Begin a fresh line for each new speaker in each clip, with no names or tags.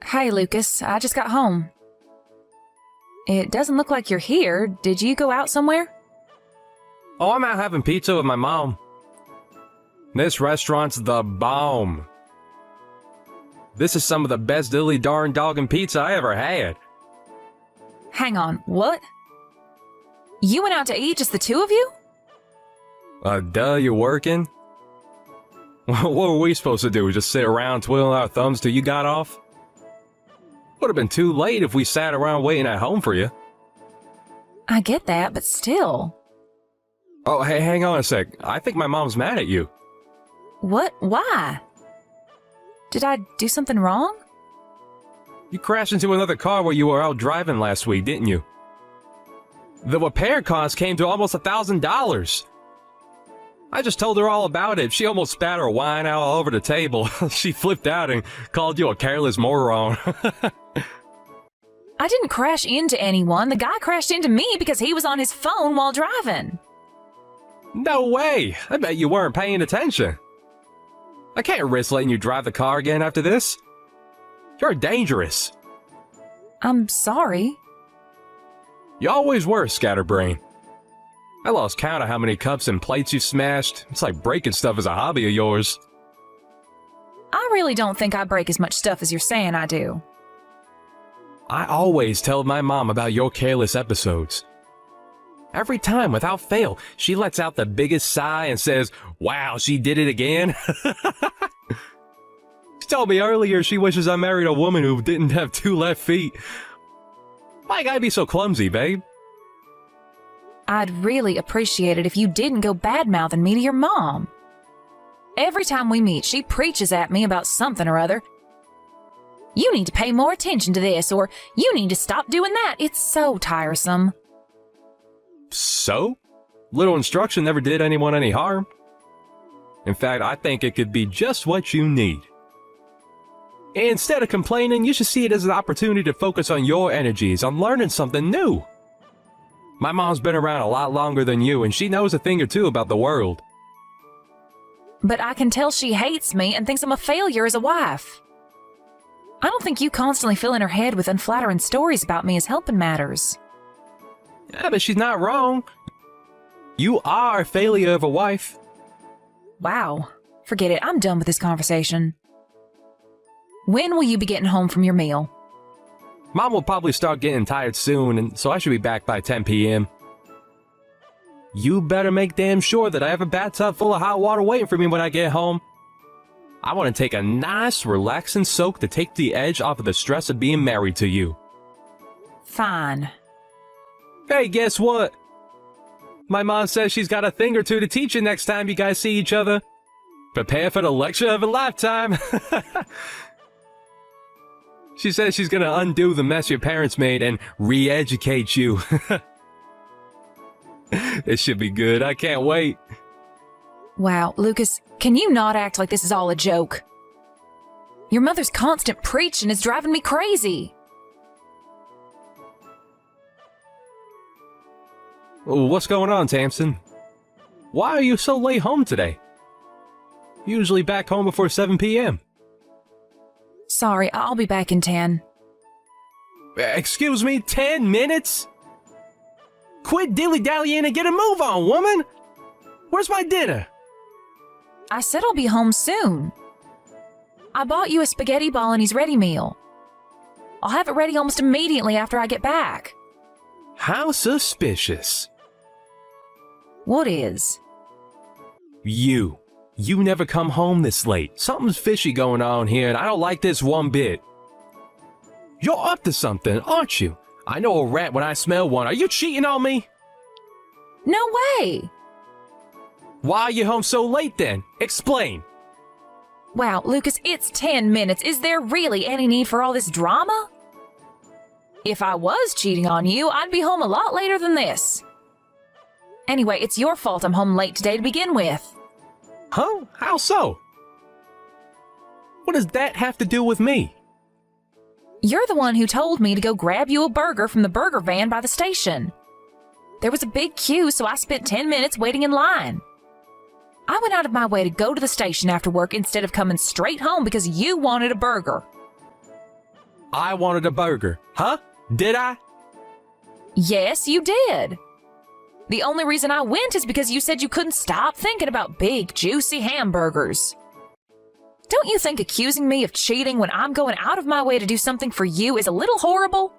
Hey, Lucas. I just got home. It doesn't look like you're here. Did you go out somewhere?
Oh, I'm out having pizza with my mom. This restaurant's the bomb. This is some of the best dilly darn doggin' pizza I ever had.
Hang on, what? You went out to eat, just the two of you?
Duh, you working? What were we supposed to do, just sit around twiddling our thumbs till you got off? Would have been too late if we sat around waiting at home for you.
I get that, but still.
Oh, hey, hang on a sec. I think my mom's mad at you.
What? Why? Did I do something wrong?
You crashed into another car while you were out driving last week, didn't you? The repair cost came to almost $1,000. I just told her all about it. She almost spat her wine out all over the table. She flipped out and called you a careless moron.
I didn't crash into anyone. The guy crashed into me because he was on his phone while driving.
No way! I bet you weren't paying attention. I can't risk letting you drive the car again after this. You're dangerous.
I'm sorry.
You always were, Scatterbrain. I lost count of how many cups and plates you smashed. It's like breaking stuff is a hobby of yours.
I really don't think I break as much stuff as you're saying I do.
I always tell my mom about your careless episodes. Every time, without fail, she lets out the biggest sigh and says, "Wow, she did it again." She told me earlier she wishes I married a woman who didn't have 2 left feet. Why you gotta be so clumsy, babe?
I'd really appreciate it if you didn't go bad-mouthing me to your mom. Every time we meet, she preaches at me about something or other. You need to pay more attention to this, or you need to stop doing that. It's so tiresome.
So? Little instruction never did anyone any harm. In fact, I think it could be just what you need. Instead of complaining, you should see it as an opportunity to focus on your energies, on learning something new. My mom's been around a lot longer than you, and she knows a thing or two about the world.
But I can tell she hates me and thinks I'm a failure as a wife. I don't think you constantly filling her head with unflattering stories about me is helping matters.
Yeah, but she's not wrong. You are a failure of a wife.
Wow. Forget it. I'm done with this conversation. When will you be getting home from your meal?
Mom will probably start getting tired soon, and so I should be back by 10 p.m. You better make damn sure that I have a bathtub full of hot water waiting for me when I get home. I want to take a nice, relaxing soak to take the edge off of the stress of being married to you.
Fine.
Hey, guess what? My mom says she's got a thing or two to teach you next time you guys see each other. Prepare for the lecture of a lifetime. She says she's gonna undo the mess your parents made and re-educate you. It should be good. I can't wait.
Wow, Lucas, can you not act like this is all a joke? Your mother's constant preaching is driving me crazy.
What's going on, Tamsin? Why are you so late home today? Usually back home before 7 p.m.
Sorry, I'll be back in 10.
Excuse me, 10 minutes? Quit dilly-dallying and get a move on, woman! Where's my dinner?
I said I'll be home soon. I bought you a spaghetti bolognese ready meal. I'll have it ready almost immediately after I get back.
How suspicious.
What is?
You never come home this late. Something's fishy going on here, and I don't like this one bit. You're up to something, aren't you? I know a rat when I smell one. Are you cheating on me?
No way!
Why are you home so late then? Explain.
Wow, Lucas, it's 10 minutes. Is there really any need for all this drama? If I was cheating on you, I'd be home a lot later than this. Anyway, it's your fault I'm home late today to begin with.
Huh? How so? What does that have to do with me?
You're the one who told me to go grab you a burger from the burger van by the station. There was a big queue, so I spent 10 minutes waiting in line. I went out of my way to go to the station after work instead of coming straight home because you wanted a burger.
I wanted a burger, huh? Did I?
Yes, you did. The only reason I went is because you said you couldn't stop thinking about big, juicy hamburgers. Don't you think accusing me of cheating when I'm going out of my way to do something for you is a little horrible?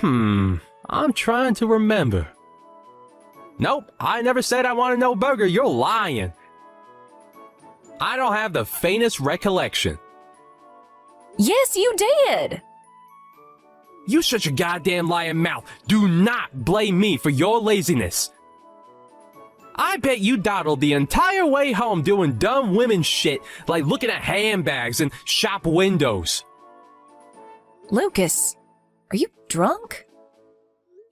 I'm trying to remember. Nope, I never said I wanted no burger. You're lying. I don't have the faintest recollection.
Yes, you did.
You shut your goddamn lying mouth. Do not blame me for your laziness. I bet you dawdled the entire way home doing dumb women shit like looking at handbags and shop windows.
Lucas, are you drunk?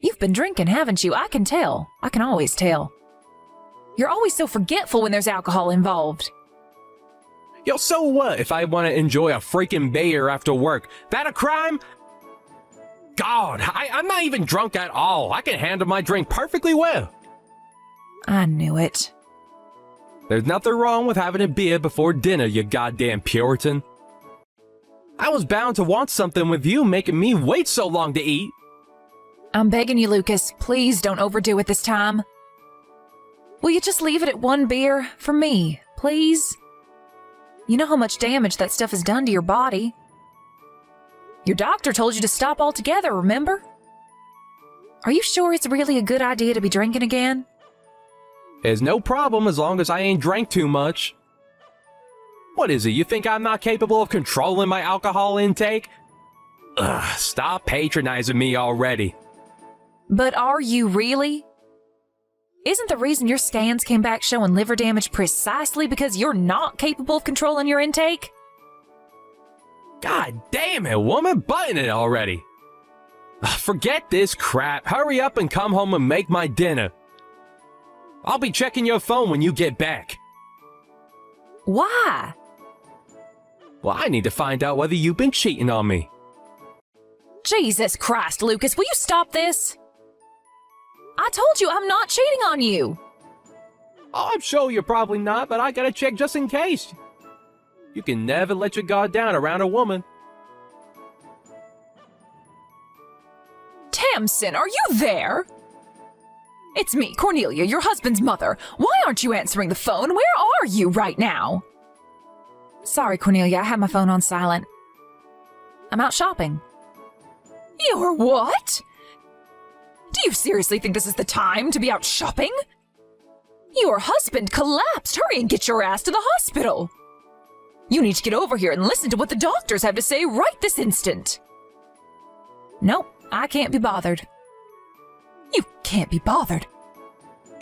You've been drinking, haven't you? I can tell. I can always tell. You're always so forgetful when there's alcohol involved.
Yo, so what if I want to enjoy a freaking beer after work? That a crime? God, I'm not even drunk at all. I can handle my drink perfectly well.
I knew it.
There's nothing wrong with having a beer before dinner, you goddamn Puritan. I was bound to want something with you making me wait so long to eat.
I'm begging you, Lucas, please don't overdo it this time. Will you just leave it at one beer for me, please? You know how much damage that stuff has done to your body. Your doctor told you to stop altogether, remember? Are you sure it's really a good idea to be drinking again?
There's no problem as long as I ain't drank too much. What is it, you think I'm not capable of controlling my alcohol intake? Ugh, stop patronizing me already.
But are you really? Isn't the reason your scans came back showing liver damage precisely because you're not capable of controlling your intake?
God damn it, woman, button it already. Forget this crap. Hurry up and come home and make my dinner. I'll be checking your phone when you get back.
Why?
Well, I need to find out whether you've been cheating on me.
Jesus Christ, Lucas, will you stop this? I told you I'm not cheating on you.
Oh, I'm sure you're probably not, but I gotta check just in case. You can never let your guard down around a woman.
Tamsin, are you there? It's me, Cornelia, your husband's mother. Why aren't you answering the phone? Where are you right now? Sorry, Cornelia, I have my phone on silent. I'm out shopping. You're what? Do you seriously think this is the time to be out shopping? Your husband collapsed. Hurry and get your ass to the hospital. You need to get over here and listen to what the doctors have to say right this instant. Nope, I can't be bothered. You can't be bothered.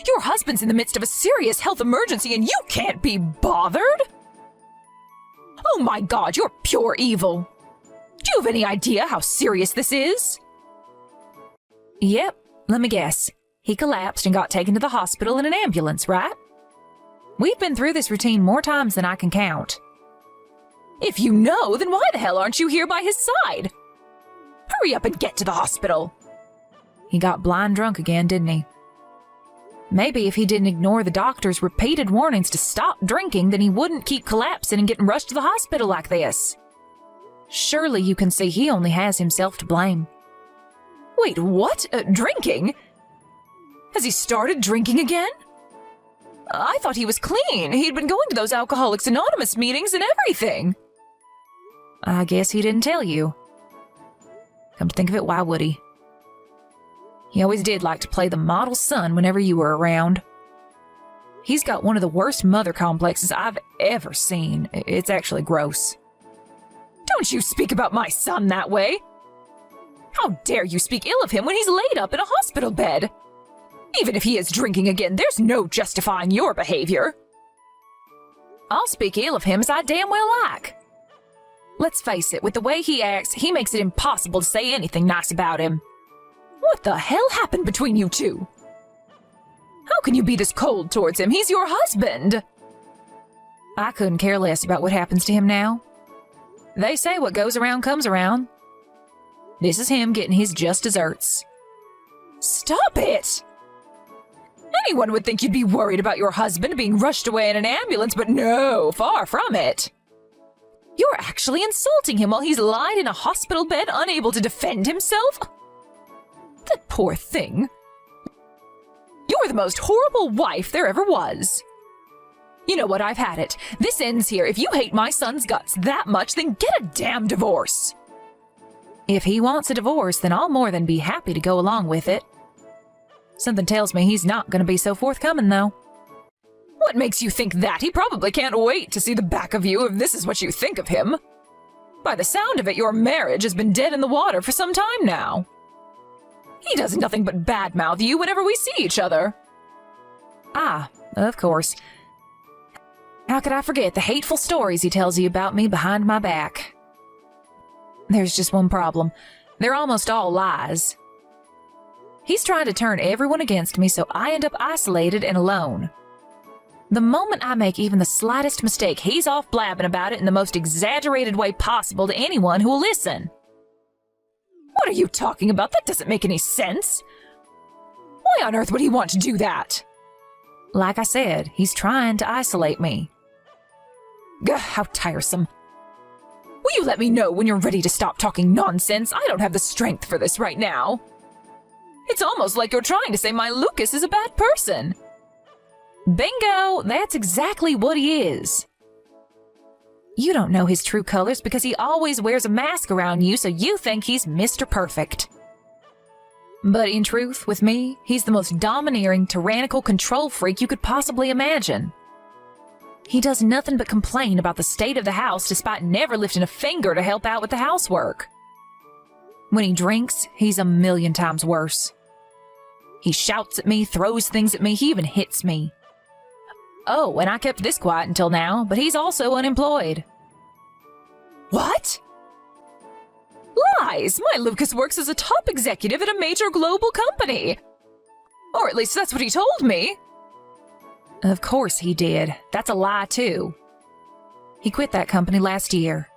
Your husband's in the midst of a serious health emergency and you can't be bothered? Oh my God, you're pure evil. Do you have any idea how serious this is? Yep, let me guess. He collapsed and got taken to the hospital in an ambulance, right? We've been through this routine more times than I can count. If you know, then why the hell aren't you here by his side? Hurry up and get to the hospital. He got blind drunk again, didn't he? Maybe if he didn't ignore the doctor's repeated warnings to stop drinking, then he wouldn't keep collapsing and getting rushed to the hospital like this. Surely you can see he only has himself to blame. Wait, what? Drinking? Has he started drinking again? I thought he was clean. He'd been going to those Alcoholics Anonymous meetings and everything. I guess he didn't tell you. Come to think of it, why would he? He always did like to play the model son whenever you were around. He's got one of the worst mother complexes I've ever seen. It's actually gross. Don't you speak about my son that way! How dare you speak ill of him when he's laid up in a hospital bed? Even if he is drinking again, there's no justifying your behavior. I'll speak ill of him as I damn well like. Let's face it, with the way he acts, he makes it impossible to say anything nice about him. What the hell happened between you two? How can you be this cold towards him? He's your husband! I couldn't care less about what happens to him now. They say what goes around comes around. This is him getting his just desserts. Stop it! Anyone would think you'd be worried about your husband being rushed away in an ambulance, but no, far from it. You're actually insulting him while he's lied in a hospital bed, unable to defend himself? That poor thing. You're the most horrible wife there ever was. You know what? I've had it. This ends here. If you hate my son's guts that much, then get a damn divorce. If he wants a divorce, then I'll more than be happy to go along with it. Something tells me he's not going to be so forthcoming, though. What makes you think that? He probably can't wait to see the back of you if this is what you think of him. By the sound of it, your marriage has been dead in the water for some time now. He does nothing but badmouth you whenever we see each other. Ah, of course. How could I forget the hateful stories he tells you about me behind my back? There's just one problem. They're almost all lies. He's trying to turn everyone against me, so I end up isolated and alone. The moment I make even the slightest mistake, he's off blabbing about it in the most exaggerated way possible to anyone who will listen. What are you talking about? That doesn't make any sense. Why on earth would he want to do that? Like I said, he's trying to isolate me. Gah, how tiresome. Will you let me know when you're ready to stop talking nonsense? I don't have the strength for this right now. It's almost like you're trying to say my Lucas is a bad person. Bingo! That's exactly what he is. You don't know his true colors because he always wears a mask around you, so you think he's Mr. Perfect. But in truth, with me, he's the most domineering, tyrannical control freak you could possibly imagine. He does nothing but complain about the state of the house despite never lifting a finger to help out with the housework. When he drinks, he's a million times worse. He shouts at me, throws things at me, he even hits me. Oh, and I kept this quiet until now, but he's also unemployed. What? Lies! My Lucas works as a top executive at a major global company. Or at least that's what he told me. Of course he did. That's a lie, too. He quit that company last year.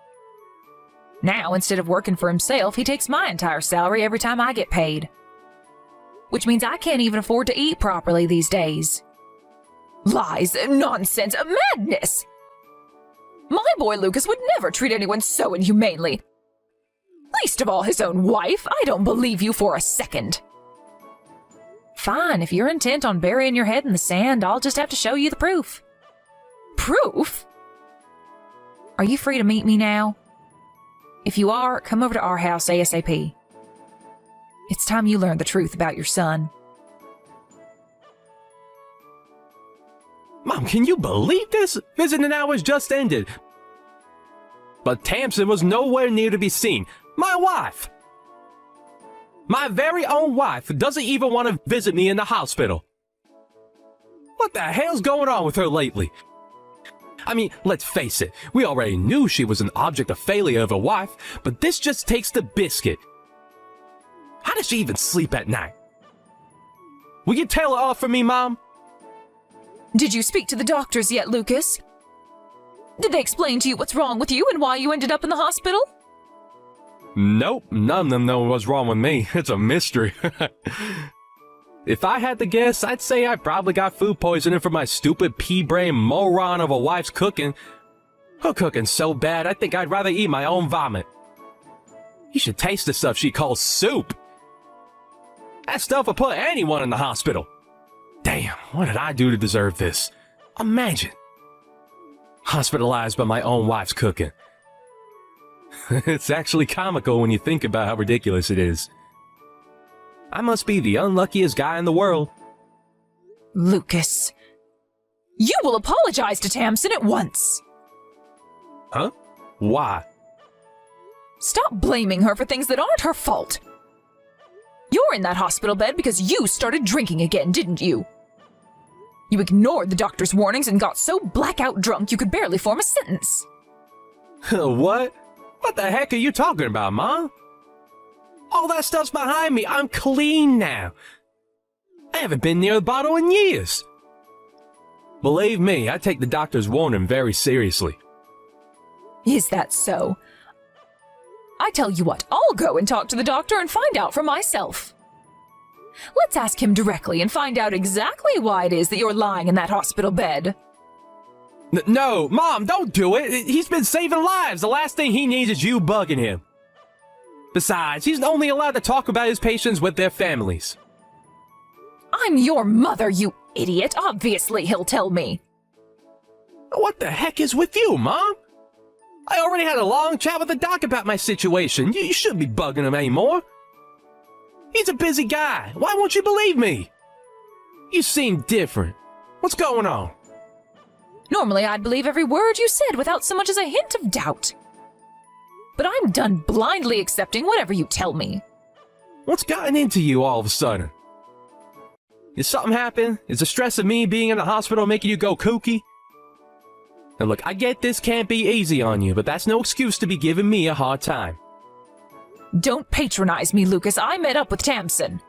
Now, instead of working for himself, he takes my entire salary every time I get paid. Which means I can't even afford to eat properly these days. Lies, nonsense, madness! My boy Lucas would never treat anyone so inhumanely. Least of all his own wife. I don't believe you for a second. Fine, if you're intent on burying your head in the sand, I'll just have to show you the proof. Proof? Are you free to meet me now? If you are, come over to our house ASAP. It's time you learned the truth about your son.
Mom, can you believe this? Visiting hours just ended. But Tamsin was nowhere near to be seen. My wife! My very own wife doesn't even want to visit me in the hospital. What the hell's going on with her lately? I mean, let's face it, we already knew she was an object of failure of a wife, but this just takes the biscuit. How does she even sleep at night? Will you tell her off for me, Mom?
Did you speak to the doctors yet, Lucas? Did they explain to you what's wrong with you and why you ended up in the hospital?
Nope, none of them know what's wrong with me. It's a mystery. If I had to guess, I'd say I probably got food poisoning from my stupid pea-brain moron of a wife's cooking. Her cooking's so bad, I think I'd rather eat my own vomit. You should taste the stuff she calls soup. That stuff will put anyone in the hospital. Damn, what did I do to deserve this? Imagine. Hospitalized by my own wife's cooking. It's actually comical when you think about how ridiculous it is. I must be the unluckiest guy in the world.
Lucas, you will apologize to Tamsin at once.
Huh? Why?
Stop blaming her for things that aren't her fault. You're in that hospital bed because you started drinking again, didn't you? You ignored the doctor's warnings and got so blackout drunk you could barely form a sentence.
What? What the heck are you talking about, Mom? All that stuff's behind me. I'm clean now. I haven't been near the bottle in years. Believe me, I take the doctor's warning very seriously.
Is that so? I tell you what, I'll go and talk to the doctor and find out for myself. Let's ask him directly and find out exactly why it is that you're lying in that hospital bed.
No, Mom, don't do it. He's been saving lives. The last thing he needs is you bugging him. Besides, he's only allowed to talk about his patients with their families.
I'm your mother, you idiot. Obviously, he'll tell me.
What the heck is with you, Mom? I already had a long chat with the doc about my situation. You shouldn't be bugging him anymore. He's a busy guy. Why won't you believe me? You seem different. What's going on?
Normally, I'd believe every word you said without so much as a hint of doubt. But I'm done blindly accepting whatever you tell me.
What's gotten into you all of a sudden? Did something happen? Is the stress of me being in the hospital making you go kooky? Now look, I get this can't be easy on you, but that's no excuse to be giving me a hard time.
Don't patronize me, Lucas. I met up with Tamsin.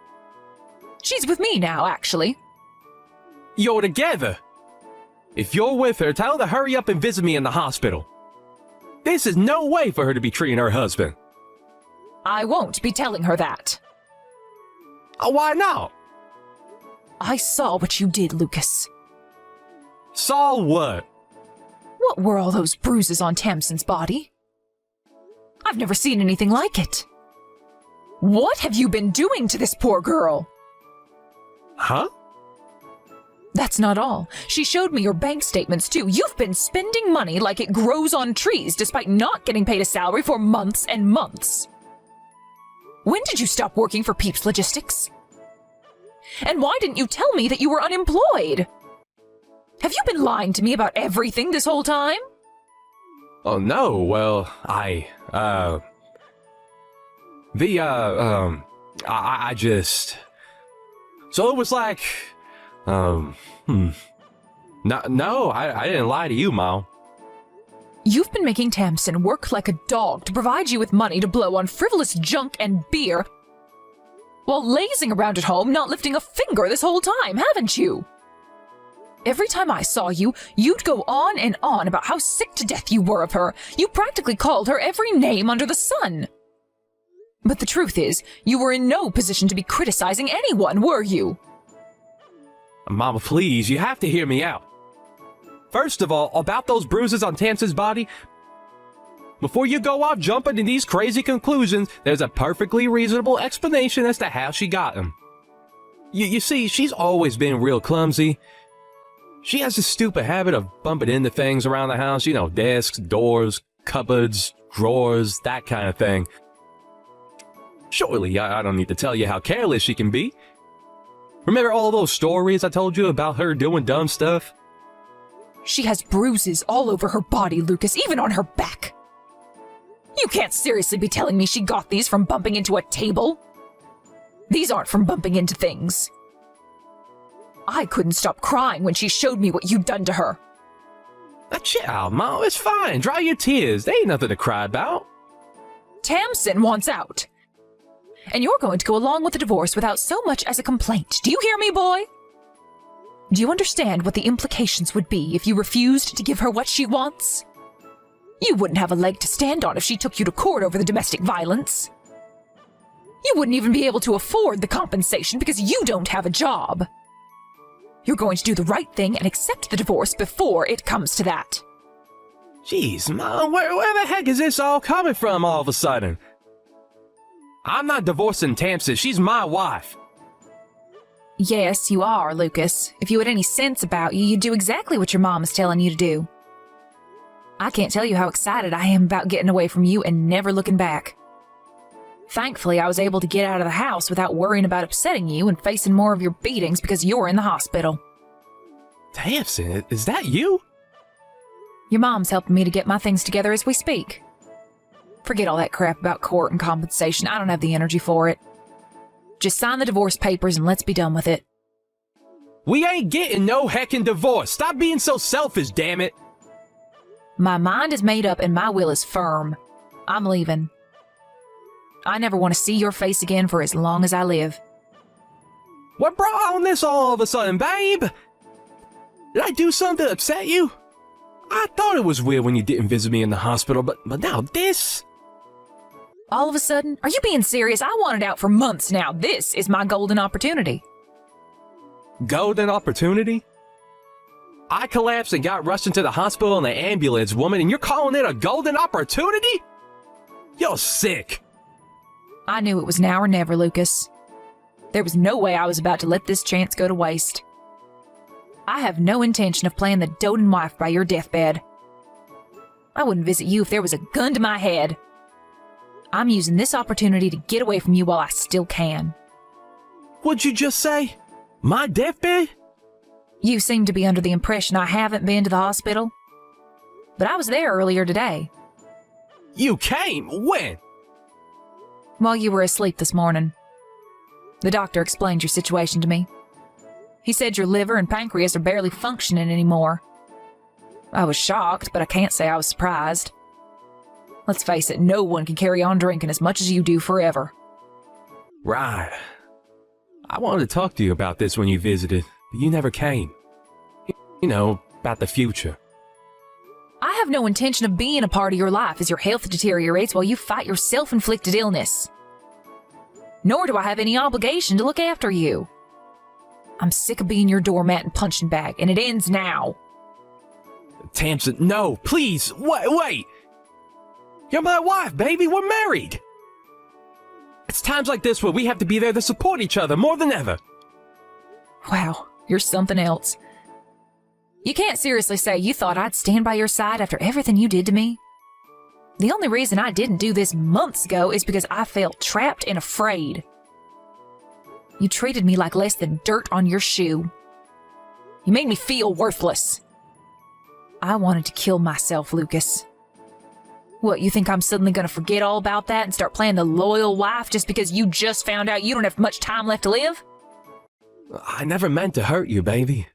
She's with me now, actually.
You're together. If you're with her, tell her to hurry up and visit me in the hospital. This is no way for her to be treating her husband.
I won't be telling her that.
Why not?
I saw what you did, Lucas.
Saw what?
What were all those bruises on Tamsin's body? I've never seen anything like it. What have you been doing to this poor girl?
Huh?
That's not all. She showed me your bank statements, too. You've been spending money like it grows on trees, despite not getting paid a salary for months and months. When did you stop working for Peeps Logistics? And why didn't you tell me that you were unemployed? Have you been lying to me about everything this whole time?
Oh no, well, I just... So it was like, No, I didn't lie to you, Mom.
You've been making Tamsin work like a dog to provide you with money to blow on frivolous junk and beer, while lazing around at home, not lifting a finger this whole time, haven't you? Every time I saw you, you'd go on and on about how sick to death you were of her. You practically called her every name under the sun. But the truth is, you were in no position to be criticizing anyone, were you?
Mama, please, you have to hear me out. First of all, about those bruises on Tamsin's body, before you go off jumping to these crazy conclusions, there's a perfectly reasonable explanation as to how she got them. You see, she's always been real clumsy. She has this stupid habit of bumping into things around the house, you know, desks, doors, cupboards, drawers, that kind of thing. Surely, I don't need to tell you how careless she can be. Remember all those stories I told you about her doing dumb stuff?
She has bruises all over her body, Lucas, even on her back. You can't seriously be telling me she got these from bumping into a table? These aren't from bumping into things. I couldn't stop crying when she showed me what you'd done to her.
Now chill out, Mom. It's fine. Dry your tears. There ain't nothing to cry about.
Tamsin wants out. And you're going to go along with the divorce without so much as a complaint. Do you hear me, boy? Do you understand what the implications would be if you refused to give her what she wants? You wouldn't have a leg to stand on if she took you to court over the domestic violence. You wouldn't even be able to afford the compensation because you don't have a job. You're going to do the right thing and accept the divorce before it comes to that.
Jeez, Mom, where the heck is this all coming from all of a sudden? I'm not divorcing Tamsin. She's my wife.
Yes, you are, Lucas. If you had any sense about you, you'd do exactly what your mom is telling you to do. I can't tell you how excited I am about getting away from you and never looking back. Thankfully, I was able to get out of the house without worrying about upsetting you and facing more of your beatings because you're in the hospital.
Tamsin, is that you?
Your mom's helping me to get my things together as we speak. Forget all that crap about court and compensation. I don't have the energy for it. Just sign the divorce papers and let's be done with it.
We ain't getting no heckin' divorce. Stop being so selfish, damn it.
My mind is made up and my will is firm. I'm leaving. I never want to see your face again for as long as I live.
What brought on this all of a sudden, babe? Did I do something to upset you? I thought it was weird when you didn't visit me in the hospital, but now this?
All of a sudden? Are you being serious? I wanted out for months now. This is my golden opportunity.
Golden opportunity? I collapsed and got rushed into the hospital in the ambulance, woman, and you're calling it a golden opportunity? You're sick.
I knew it was now or never, Lucas. There was no way I was about to let this chance go to waste. I have no intention of playing the doting wife by your deathbed. I wouldn't visit you if there was a gun to my head. I'm using this opportunity to get away from you while I still can.
What'd you just say? My deathbed?
You seem to be under the impression I haven't been to the hospital. But I was there earlier today.
You came? When?
While you were asleep this morning. The doctor explained your situation to me. He said your liver and pancreas are barely functioning anymore. I was shocked, but I can't say I was surprised. Let's face it, no one can carry on drinking as much as you do forever.
Right. I wanted to talk to you about this when you visited, but you never came. You know, about the future.
I have no intention of being a part of your life as your health deteriorates while you fight your self-inflicted illness. Nor do I have any obligation to look after you. I'm sick of being your doormat and punching bag, and it ends now.
Tamsin, no, please, wait! You're my wife, baby, we're married! It's times like this where we have to be there to support each other more than ever.
Wow, you're something else. You can't seriously say you thought I'd stand by your side after everything you did to me. The only reason I didn't do this months ago is because I felt trapped and afraid. You treated me like less than dirt on your shoe. You made me feel worthless. I wanted to kill myself, Lucas. What, you think I'm suddenly going to forget all about that and start playing the loyal wife just because you just found out you don't have much time left to live?
I never meant to hurt you, baby.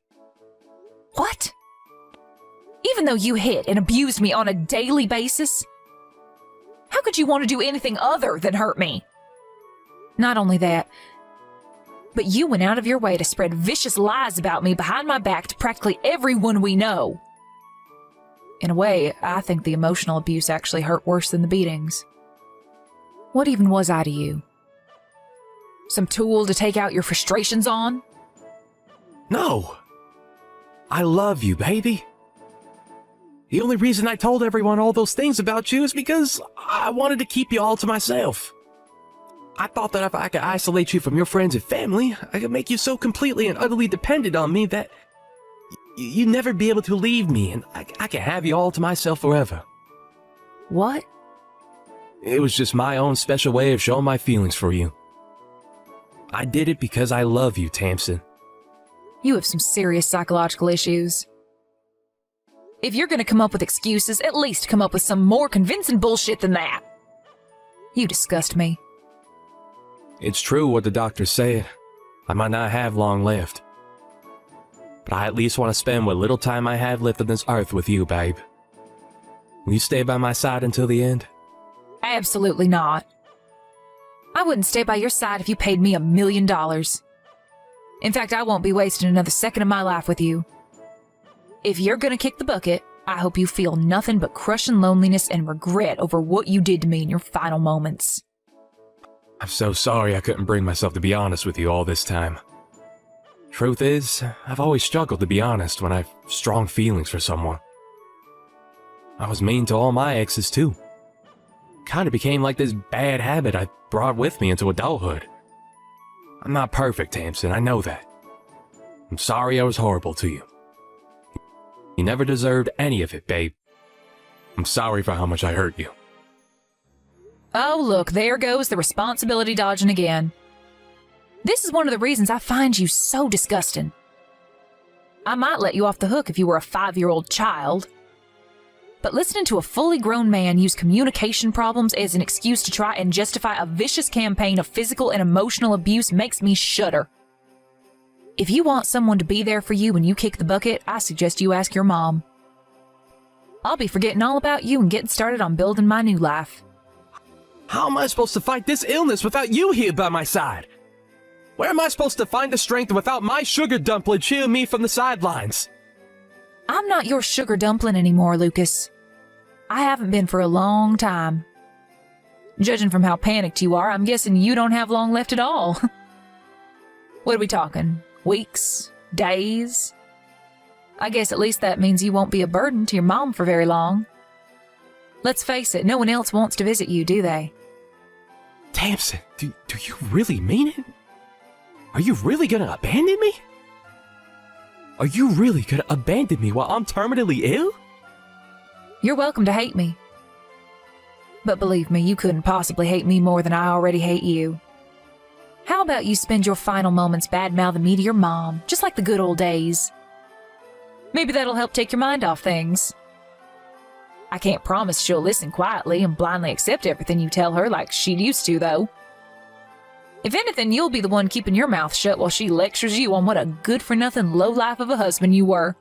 What? Even though you hit and abused me on a daily basis? How could you want to do anything other than hurt me? Not only that, but you went out of your way to spread vicious lies about me behind my back to practically everyone we know. In a way, I think the emotional abuse actually hurt worse than the beatings. What even was I to you? Some tool to take out your frustrations on?
No. I love you, baby. The only reason I told everyone all those things about you is because I wanted to keep you all to myself. I thought that if I could isolate you from your friends and family, I could make you so completely and utterly dependent on me that you'd never be able to leave me, and I could have you all to myself forever.
What?
It was just my own special way of showing my feelings for you. I did it because I love you, Tamsin.
You have some serious psychological issues. If you're going to come up with excuses, at least come up with some more convincing bullshit than that. You disgust me.
It's true what the doctor said. I might not have long left. But I at least want to spend what little time I have left on this earth with you, babe. Will you stay by my side until the end?
Absolutely not. I wouldn't stay by your side if you paid me $1 million. In fact, I won't be wasting another second of my life with you. If you're gonna kick the bucket, I hope you feel nothing but crushing loneliness and regret over what you did to me in your final moments.
I'm so sorry I couldn't bring myself to be honest with you all this time. Truth is, I've always struggled to be honest when I've strong feelings for someone. I was mean to all my exes too. Kinda became like this bad habit I brought with me into adulthood. I'm not perfect, Tamsin, I know that. I'm sorry I was horrible to you. You never deserved any of it, babe. I'm sorry for how much I hurt you.
Oh, look, there goes the responsibility dodging again. This is one of the reasons I find you so disgusting. I might let you off the hook if you were a 5-year-old child. But listening to a fully grown man use communication problems as an excuse to try and justify a vicious campaign of physical and emotional abuse makes me shudder. If you want someone to be there for you when you kick the bucket, I suggest you ask your mom. I'll be forgetting all about you and getting started on building my new life.
How am I supposed to fight this illness without you here by my side? Where am I supposed to find the strength without my sugar dumpling cheering me from the sidelines?
I'm not your sugar dumpling anymore, Lucas. I haven't been for a long time. Judging from how panicked you are, I'm guessing you don't have long left at all. What are we talking? Weeks? Days? I guess at least that means you won't be a burden to your mom for very long. Let's face it, no one else wants to visit you, do they?
Tamsin, do you really mean it? Are you really gonna abandon me? Are you really gonna abandon me while I'm terminally ill?
You're welcome to hate me. But believe me, you couldn't possibly hate me more than I already hate you. How about you spend your final moments bad-mouthing me to your mom, just like the good old days? Maybe that'll help take your mind off things. I can't promise she'll listen quietly and blindly accept everything you tell her like she used to, though. If anything, you'll be the one keeping your mouth shut while she lectures you on what a good-for-nothing lowlife of a husband you were.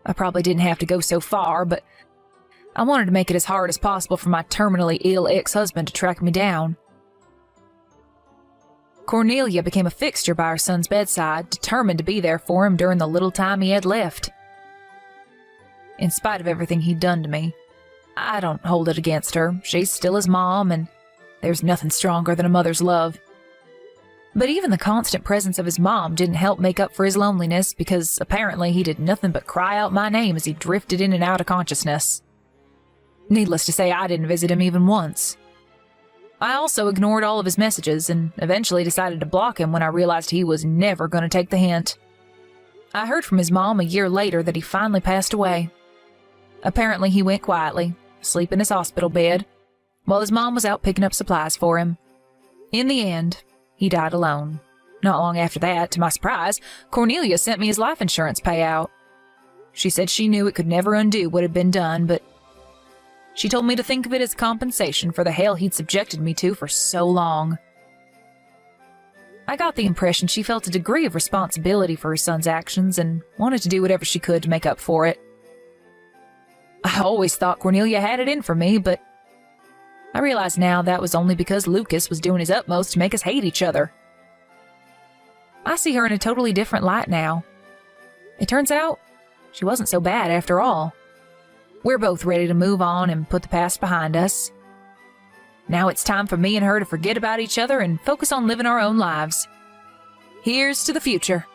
I probably didn't have to go so far, but I wanted to make it as hard as possible for my terminally ill ex-husband to track me down. Cornelia became a fixture by her son's bedside, determined to be there for him during the little time he had left. In spite of everything he'd done to me, I don't hold it against her. She's still his mom, and there's nothing stronger than a mother's love. But even the constant presence of his mom didn't help make up for his loneliness, because apparently he did nothing but cry out my name as he drifted in and out of consciousness. Needless to say, I didn't visit him even once. I also ignored all of his messages and eventually decided to block him when I realized he was never going to take the hint. I heard from his mom a year later that he finally passed away. Apparently he went quietly, asleep in his hospital bed, while his mom was out picking up supplies for him. In the end, he died alone. Not long after that, to my surprise, Cornelia sent me his life insurance payout. She said she knew it could never undo what had been done, but she told me to think of it as compensation for the hell he'd subjected me to for so long. I got the impression she felt a degree of responsibility for her son's actions and wanted to do whatever she could to make up for it. I always thought Cornelia had it in for me, but I realize now that was only because Lucas was doing his utmost to make us hate each other. I see her in a totally different light now. It turns out she wasn't so bad after all. We're both ready to move on and put the past behind us. Now it's time for me and her to forget about each other and focus on living our own lives. Here's to the future.